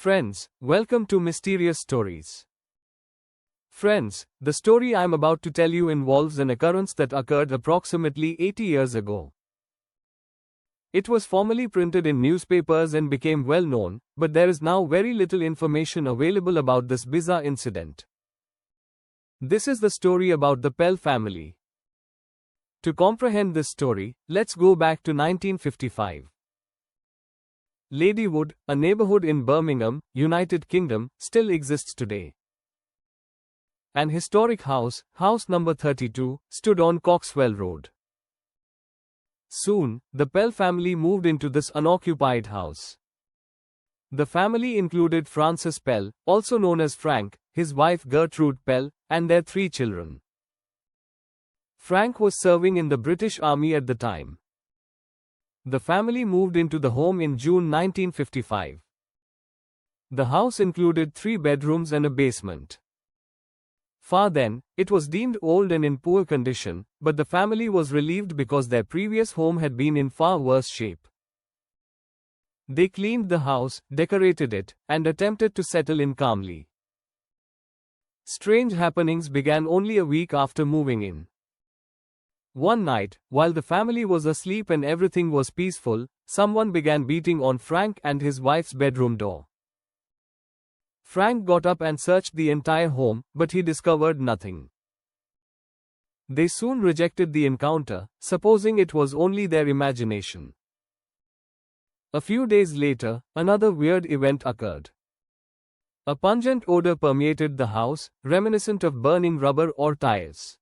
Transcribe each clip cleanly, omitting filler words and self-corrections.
Friends, welcome to Mysterious Stories. Friends, the story I'm about to tell you involves an occurrence that occurred approximately 80 years ago. It was formerly printed in newspapers and became well known, but there is now very little information available about this bizarre incident. This is the story about the Pell family. To comprehend this story, let's go back to 1955. Ladywood, a neighborhood in Birmingham, United Kingdom, still exists today. An historic house, house number 32, stood on Coxwell Road. Soon, the Pell family moved into this unoccupied house. The family included Francis Pell, also known as Frank, his wife Gertrude Pell, and their 3 children. Frank was serving in the British Army at the time. The family moved into the home in June 1955. The house included 3 bedrooms and a basement. Then, it was deemed old and in poor condition, but the family was relieved because their previous home had been in far worse shape. They cleaned the house, decorated it, and attempted to settle in calmly. Strange happenings began only a week after moving in. One night, while the family was asleep and everything was peaceful, someone began beating on Frank and his wife's bedroom door. Frank got up and searched the entire home, but he discovered nothing. They soon rejected the encounter, supposing it was only their imagination. A few days later, another weird event occurred. A pungent odor permeated the house, reminiscent of burning rubber or tires.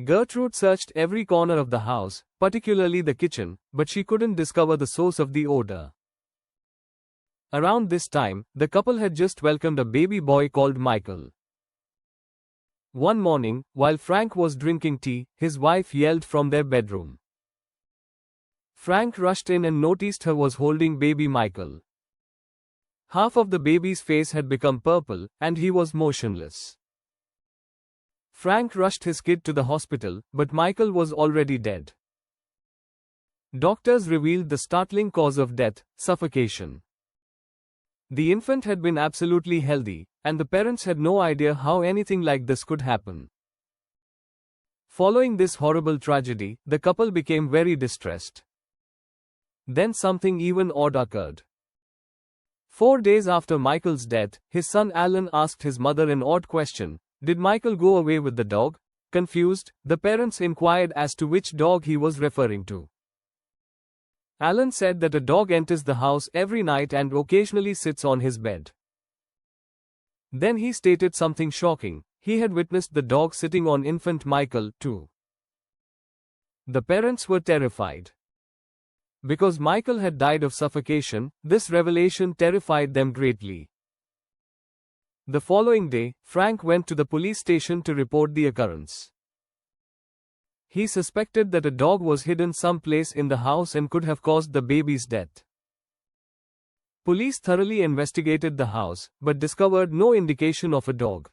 Gertrude searched every corner of the house, particularly the kitchen, but she couldn't discover the source of the odor. Around this time, the couple had just welcomed a baby boy called Michael. One morning, while Frank was drinking tea, his wife yelled from their bedroom. Frank rushed in and noticed her was holding baby Michael. Half of the baby's face had become purple, and he was motionless. Frank rushed his kid to the hospital, but Michael was already dead. Doctors revealed the startling cause of death: suffocation. The infant had been absolutely healthy, and the parents had no idea how anything like this could happen. Following this horrible tragedy, the couple became very distressed. Then something even odd occurred. 4 days after Michael's death, his son Alan asked his mother an odd question: did Michael go away with the dog? Confused, the parents inquired as to which dog he was referring to. Alan said that a dog enters the house every night and occasionally sits on his bed. Then he stated something shocking: he had witnessed the dog sitting on infant Michael, too. The parents were terrified. Because Michael had died of suffocation, this revelation terrified them greatly. The following day, Frank went to the police station to report the occurrence. He suspected that a dog was hidden someplace in the house and could have caused the baby's death. Police thoroughly investigated the house, but discovered no indication of a dog.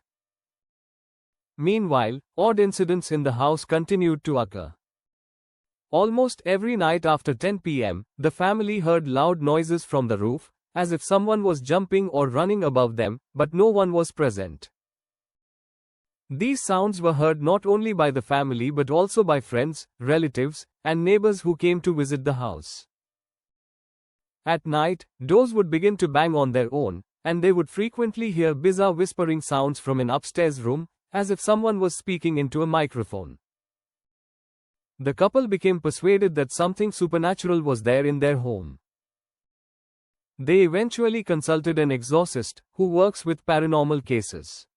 Meanwhile, odd incidents in the house continued to occur. Almost every night after 10 p.m., the family heard loud noises from the roof, as if someone was jumping or running above them, but no one was present. These sounds were heard not only by the family but also by friends, relatives, and neighbors who came to visit the house. At night, doors would begin to bang on their own, and they would frequently hear bizarre whispering sounds from an upstairs room, as if someone was speaking into a microphone. The couple became persuaded that something supernatural was there in their home. They eventually consulted an exorcist, who works with paranormal cases.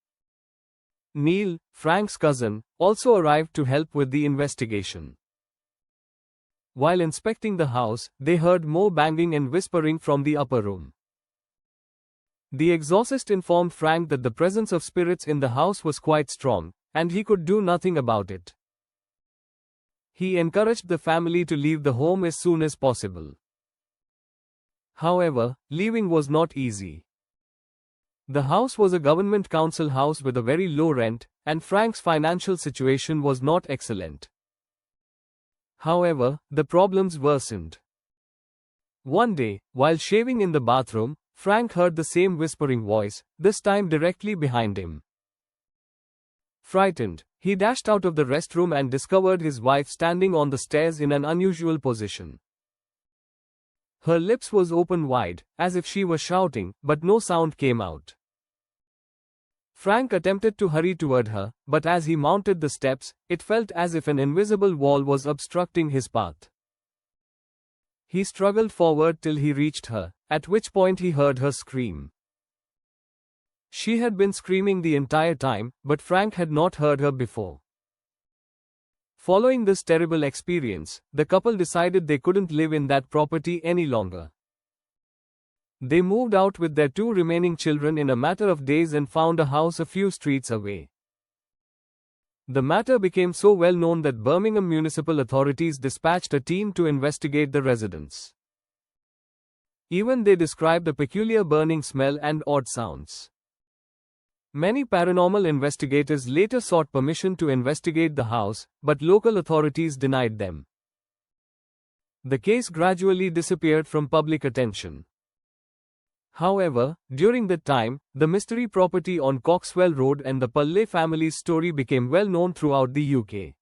Neil, Frank's cousin, also arrived to help with the investigation. While inspecting the house, they heard more banging and whispering from the upper room. The exorcist informed Frank that the presence of spirits in the house was quite strong, and he could do nothing about it. He encouraged the family to leave the home as soon as possible. However, leaving was not easy. The house was a government council house with a very low rent, and Frank's financial situation was not excellent. However, the problems worsened. One day, while shaving in the bathroom, Frank heard the same whispering voice, this time directly behind him. Frightened, he dashed out of the restroom and discovered his wife standing on the stairs in an unusual position. Her lips was open wide, as if she was shouting, but no sound came out. Frank attempted to hurry toward her, but as he mounted the steps, it felt as if an invisible wall was obstructing his path. He struggled forward till he reached her, at which point he heard her scream. She had been screaming the entire time, but Frank had not heard her before. Following this terrible experience, the couple decided they couldn't live in that property any longer. They moved out with their 2 remaining children in a matter of days and found a house a few streets away. The matter became so well known that Birmingham municipal authorities dispatched a team to investigate the residence. Even they described a peculiar burning smell and odd sounds. Many paranormal investigators later sought permission to investigate the house, but local authorities denied them. The case gradually disappeared from public attention. However, during that time, the mystery property on Coxwell Road and the Palle family's story became well known throughout the UK.